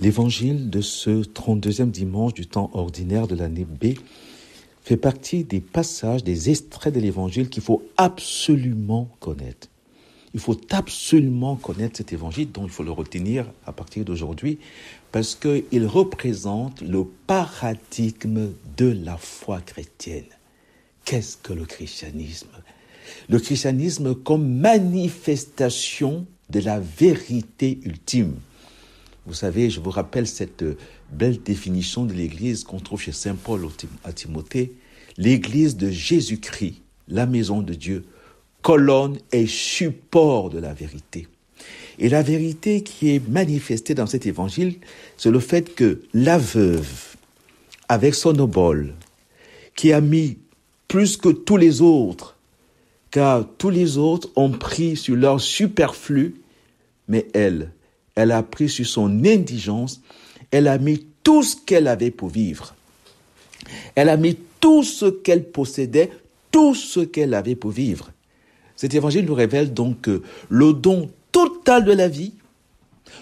L'évangile de ce 32e dimanche du temps ordinaire de l'année B fait partie des passages, des extraits de l'évangile qu'il faut absolument connaître. Il faut absolument connaître cet évangile, donc il faut le retenir à partir d'aujourd'hui, parce qu'il représente le paradigme de la foi chrétienne. Qu'est-ce que le christianisme ? Le christianisme comme manifestation de la vérité ultime. Vous savez, je vous rappelle cette belle définition de l'Église qu'on trouve chez Saint Paul à Timothée. L'Église de Jésus-Christ, la maison de Dieu, colonne et support de la vérité. Et la vérité qui est manifestée dans cet évangile, c'est le fait que la veuve, avec son obole, qui a mis plus que tous les autres, car tous les autres ont pris sur leur superflu, mais elle a pris sur son indigence, elle a mis tout ce qu'elle avait pour vivre. Elle a mis tout ce qu'elle possédait, tout ce qu'elle avait pour vivre. Cet évangile nous révèle donc que le don total de la vie,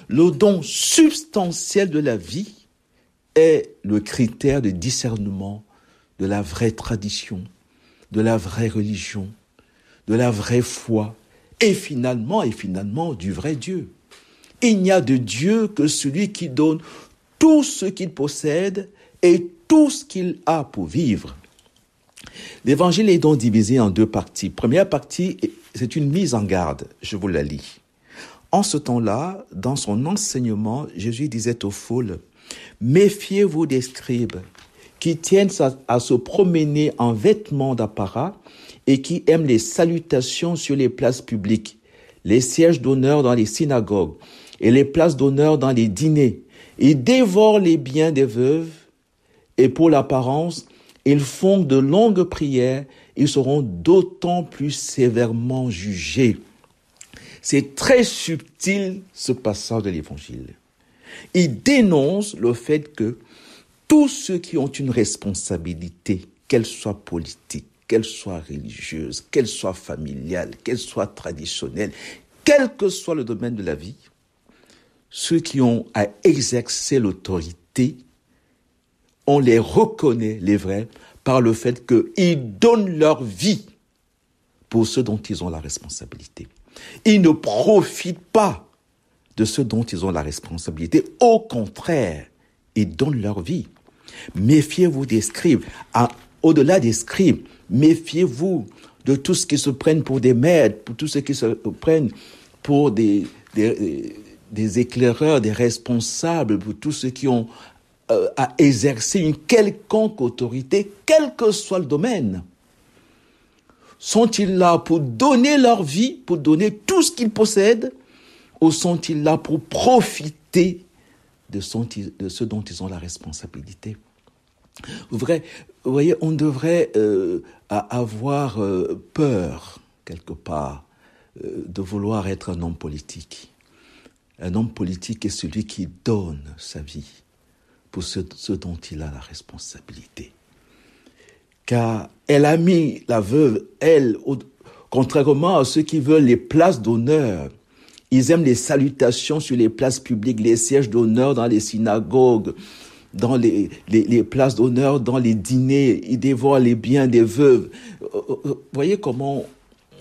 le don substantiel de la vie, est le critère de discernement de la vraie tradition, de la vraie religion, de la vraie foi, et finalement du vrai Dieu. Il n'y a de Dieu que celui qui donne tout ce qu'il possède et tout ce qu'il a pour vivre. L'évangile est donc divisé en deux parties. Première partie, c'est une mise en garde. Je vous la lis. En ce temps-là, dans son enseignement, Jésus disait aux foules, « Méfiez-vous des scribes qui tiennent à se promener en vêtements d'apparat et qui aiment les salutations sur les places publiques, les sièges d'honneur dans les synagogues et les places d'honneur dans les dîners. Ils dévorent les biens des veuves et pour l'apparence, ils font de longues prières, ils seront d'autant plus sévèrement jugés. » C'est très subtil ce passage de l'Évangile. Il dénonce le fait que tous ceux qui ont une responsabilité, qu'elle soit politique, qu'elle soit religieuse, qu'elle soit familiale, qu'elle soit traditionnelle, quel que soit le domaine de la vie, ceux qui ont à exercer l'autorité, on les reconnaît, les vrais, par le fait qu'ils donnent leur vie pour ceux dont ils ont la responsabilité. Ils ne profitent pas de ceux dont ils ont la responsabilité. Au contraire, ils donnent leur vie. Méfiez-vous des scribes. Au-delà des scribes, méfiez-vous de tous ceux qui se prennent pour des maîtres, pour tous ceux qui se prennent pour des éclaireurs, des responsables, pour tous ceux qui ont à exercer une quelconque autorité, quel que soit le domaine. Sont-ils là pour donner leur vie, pour donner tout ce qu'ils possèdent, ou sont-ils là pour profiter de ceux dont ils ont la responsabilité? Vous voyez, on devrait avoir peur, quelque part, de vouloir être un homme politique. Un homme politique est celui qui donne sa vie pour ceux dont il a la responsabilité. Car elle a mis, la veuve, contrairement à ceux qui veulent les places d'honneur, ils aiment les salutations sur les places publiques, les sièges d'honneur dans les synagogues, dans les places d'honneur, dans les dîners, ils dévorent les biens des veuves. Vous voyez comment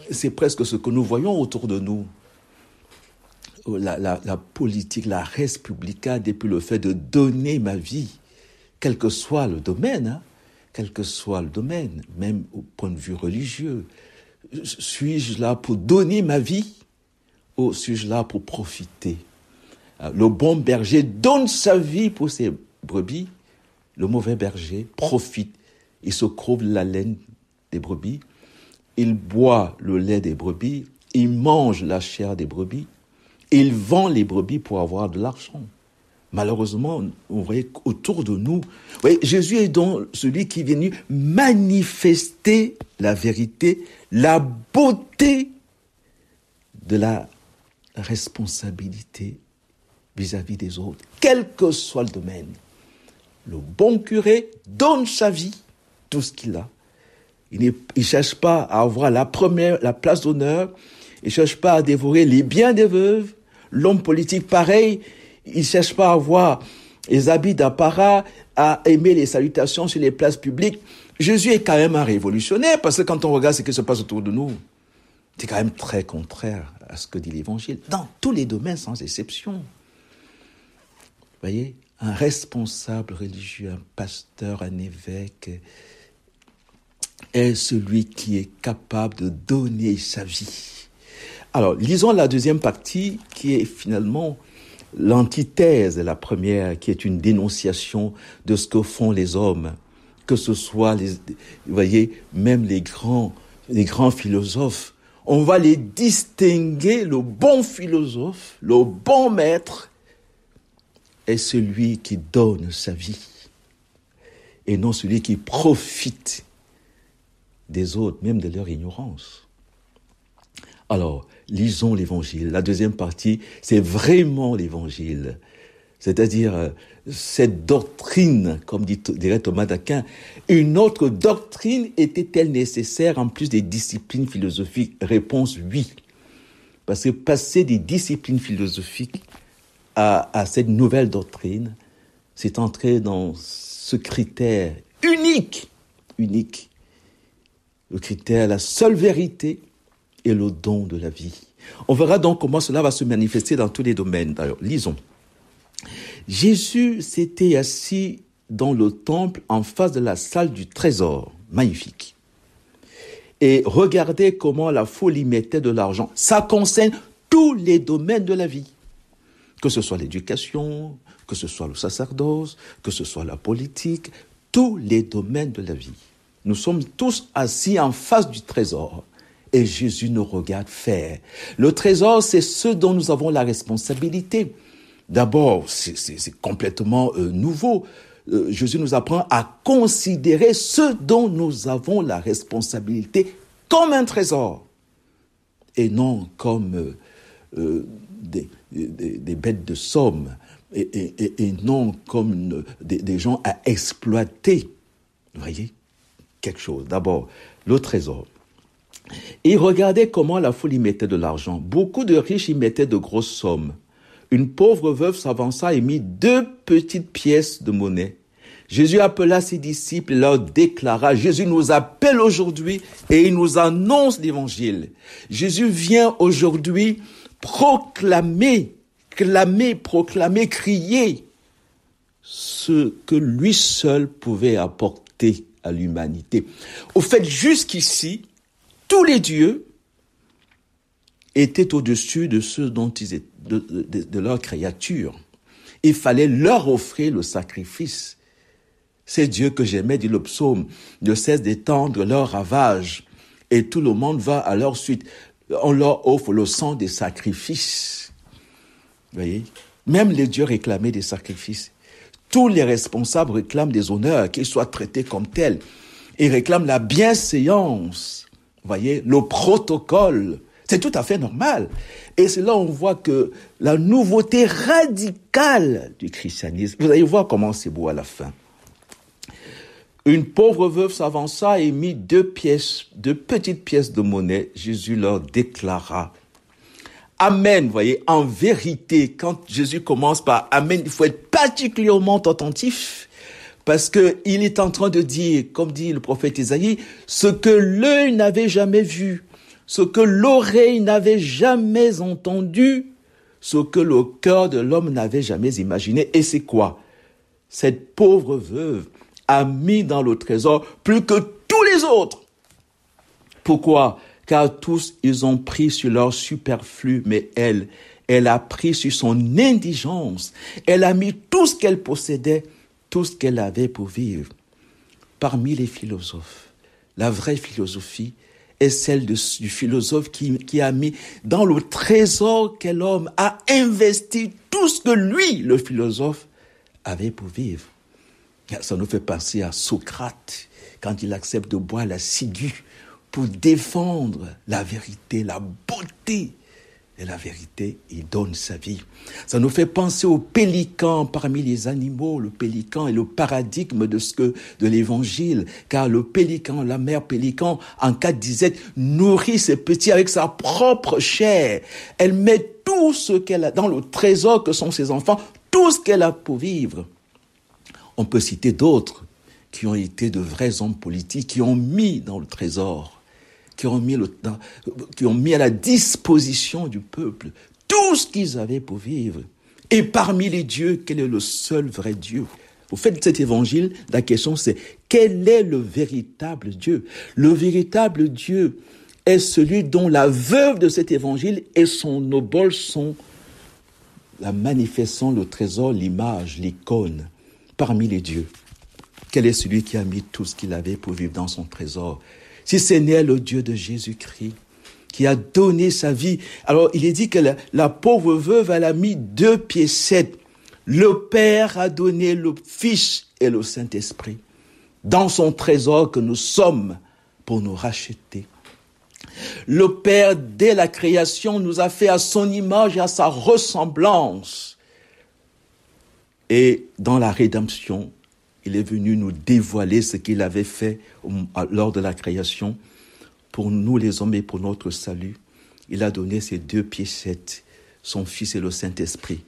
c'est presque ce que nous voyons autour de nous. La politique, la res publica, depuis le fait de donner ma vie, quel que soit le domaine, quel que soit le domaine, même au point de vue religieux. Suis-je là pour donner ma vie ou suis-je là pour profiter? Le bon berger donne sa vie pour ses brebis. Le mauvais berger profite. Il se croule la laine des brebis. Il boit le lait des brebis. Il mange la chair des brebis. Il vend les brebis pour avoir de l'argent. Malheureusement, vous voyez autour de nous, vous voyez, Jésus est donc celui qui est venu manifester la vérité, la beauté de la responsabilité vis-à-vis des autres, quel que soit le domaine. Le bon curé donne sa vie, tout ce qu'il a. Il ne cherche pas à avoir la place d'honneur, il ne cherche pas à dévorer les biens des veuves. L'homme politique, pareil, ils cherchent pas à avoir les habits d'apparat, à aimer les salutations sur les places publiques. Jésus est quand même un révolutionnaire, parce que quand on regarde ce qui se passe autour de nous, c'est quand même très contraire à ce que dit l'Évangile, dans tous les domaines sans exception. Vous voyez, un responsable religieux, un pasteur, un évêque, est celui qui est capable de donner sa vie. Alors, lisons la deuxième partie, qui est finalement l'antithèse de la première, qui est une dénonciation de ce que font les hommes, que ce soit, vous voyez, même les grands philosophes. On va les distinguer, le bon philosophe, le bon maître, est celui qui donne sa vie, et non celui qui profite des autres, même de leur ignorance. Alors, lisons l'Évangile. La deuxième partie, c'est vraiment l'Évangile. C'est-à-dire, cette doctrine, comme dirait Thomas d'Aquin, une autre doctrine était-elle nécessaire en plus des disciplines philosophiques? Réponse oui. Parce que passer des disciplines philosophiques à cette nouvelle doctrine, c'est entrer dans ce critère unique. Le critère, la seule vérité et le don de la vie. On verra donc comment cela va se manifester dans tous les domaines. D'ailleurs, lisons. Jésus s'était assis dans le temple en face de la salle du trésor, magnifique, et regardez comment la foule y mettait de l'argent. Ça concerne tous les domaines de la vie, que ce soit l'éducation, que ce soit le sacerdoce, que ce soit la politique, tous les domaines de la vie. Nous sommes tous assis en face du trésor et Jésus nous regarde faire. Le trésor, c'est ce dont nous avons la responsabilité. D'abord, c'est complètement nouveau. Jésus nous apprend à considérer ce dont nous avons la responsabilité comme un trésor et non comme des bêtes de somme et non comme des gens à exploiter. Vous voyez, quelque chose. D'abord, le trésor. Et regardez comment la foule y mettait de l'argent. Beaucoup de riches y mettaient de grosses sommes. Une pauvre veuve s'avança et mit 2 petites pièces de monnaie. Jésus appela ses disciples et leur déclara, Jésus nous appelle aujourd'hui et il nous annonce l'évangile. Jésus vient aujourd'hui proclamer, crier ce que lui seul pouvait apporter à l'humanité. Au fait, jusqu'ici, tous les dieux étaient au-dessus de ceux dont ils étaient, de leur créature. Il fallait leur offrir le sacrifice. Ces dieux que j'aimais, dit le psaume, ne cessent d'étendre leurs ravages et tout le monde va à leur suite. On leur offre le sang des sacrifices. Vous voyez? Même les dieux réclamaient des sacrifices. Tous les responsables réclament des honneurs, qu'ils soient traités comme tels. Ils réclament la bienséance. Vous voyez? Le protocole. C'est tout à fait normal. Et c'est là où on voit que la nouveauté radicale du christianisme, vous allez voir comment c'est beau à la fin. Une pauvre veuve s'avança et mit 2 petites pièces de monnaie. Jésus leur déclara. Amen, vous voyez, en vérité, quand Jésus commence par Amen, il faut être particulièrement attentif parce que il est en train de dire, comme dit le prophète Isaïe, ce que l'œil n'avait jamais vu, ce que l'oreille n'avait jamais entendu, ce que le cœur de l'homme n'avait jamais imaginé. Et c'est quoi? Cette pauvre veuve a mis dans le trésor plus que tous les autres. Pourquoi? Car tous, ils ont pris sur leur superflu, mais elle a pris sur son indigence. Elle a mis tout ce qu'elle possédait, tout ce qu'elle avait pour vivre. Parmi les philosophes, la vraie philosophie est celle du philosophe qui a mis dans le trésor quel homme a investi tout ce que lui, le philosophe, avait pour vivre. Ça nous fait penser à Socrate, quand il accepte de boire la ciguë pour défendre la vérité, la beauté et la vérité, il donne sa vie. Ça nous fait penser au pélican parmi les animaux. Le pélican est le paradigme de l'évangile, car le pélican, la mère pélican, en cas de disette, nourrit ses petits avec sa propre chair. Elle met tout ce qu'elle a dans le trésor que sont ses enfants, tout ce qu'elle a pour vivre. On peut citer d'autres qui ont été de vrais hommes politiques, qui ont mis dans le trésor, qui ont mis à la disposition du peuple tout ce qu'ils avaient pour vivre. Et parmi les dieux, quel est le seul vrai Dieu? Au fait de cet évangile, la question c'est, quel est le véritable Dieu? Le véritable Dieu est celui dont la veuve de cet évangile et son obole sont la manifestation, le trésor, l'image, l'icône parmi les dieux. Quel est celui qui a mis tout ce qu'il avait pour vivre dans son trésor? Si ce n'est le Dieu de Jésus-Christ, qui a donné sa vie. Alors, il est dit que la pauvre veuve, elle a mis 2 piécettes. Le Père a donné le Fils et le Saint-Esprit dans son trésor que nous sommes pour nous racheter. Le Père, dès la création, nous a fait à son image et à sa ressemblance. Et dans la rédemption, il est venu nous dévoiler ce qu'il avait fait lors de la création pour nous les hommes et pour notre salut. Il a donné ces 2 piécettes, son Fils et le Saint-Esprit.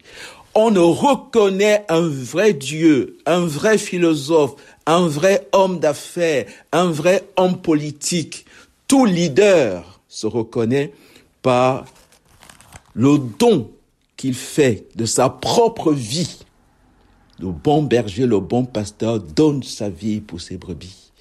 On ne reconnaît un vrai Dieu, un vrai philosophe, un vrai homme d'affaires, un vrai homme politique. Tout leader se reconnaît par le don qu'il fait de sa propre vie. Le bon berger, le bon pasteur donne sa vie pour ses brebis.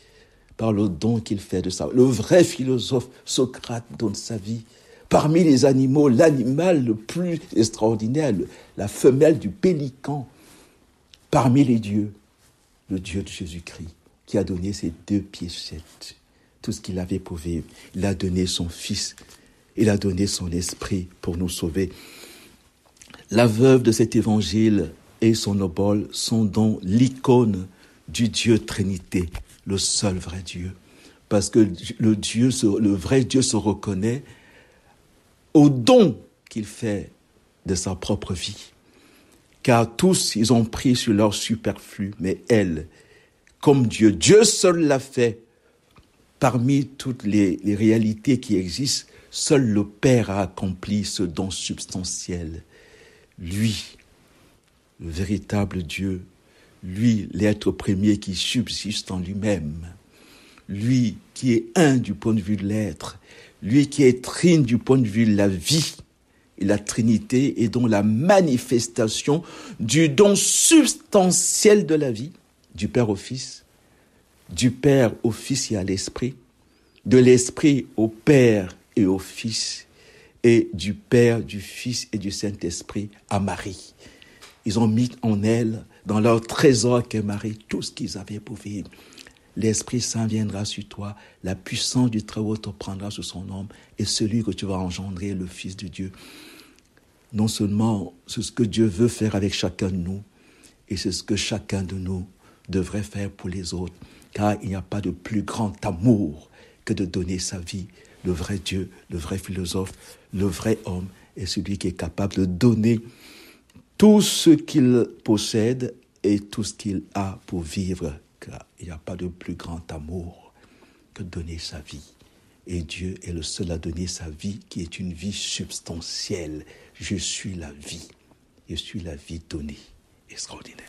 Par le don qu'il fait de ça. Le vrai philosophe, Socrate, donne sa vie. Parmi les animaux, l'animal le plus extraordinaire, la femelle du pélican. Parmi les dieux, le Dieu de Jésus-Christ, qui a donné ses 2 piécettes. Tout ce qu'il avait pour vivre. Il a donné son Fils. Il a donné son Esprit pour nous sauver. La veuve de cet évangile et son obole sont donc l'icône du Dieu Trinité, le seul vrai Dieu. Parce que le vrai Dieu se reconnaît au don qu'il fait de sa propre vie. Car tous, ils ont pris sur leur superflu, mais elle, comme Dieu seul l'a fait. Parmi toutes les réalités qui existent, seul le Père a accompli ce don substantiel. Lui, le véritable Dieu, lui, l'être premier qui subsiste en lui-même, lui qui est un du point de vue de l'être, lui qui est trine du point de vue de la vie, et la Trinité est donc la manifestation du don substantiel de la vie, du Père au Fils, du Père au Fils et à l'Esprit, de l'Esprit au Père et au Fils, et du Père, du Fils et du Saint-Esprit à Marie. Ils ont mis en elle, dans leur trésor qu'est Marie, tout ce qu'ils avaient pour vivre. L'Esprit Saint viendra sur toi, la puissance du Très-Haut te prendra sur son ombre, et celui que tu vas engendrer, le Fils de Dieu. Non seulement c'est ce que Dieu veut faire avec chacun de nous, et c'est ce que chacun de nous devrait faire pour les autres, car il n'y a pas de plus grand amour que de donner sa vie. Le vrai Dieu, le vrai philosophe, le vrai homme est celui qui est capable de donner tout ce qu'il possède et tout ce qu'il a pour vivre, car il n'y a pas de plus grand amour que de donner sa vie. Et Dieu est le seul à donner sa vie, qui est une vie substantielle. Je suis la vie. Je suis la vie donnée. Extraordinaire.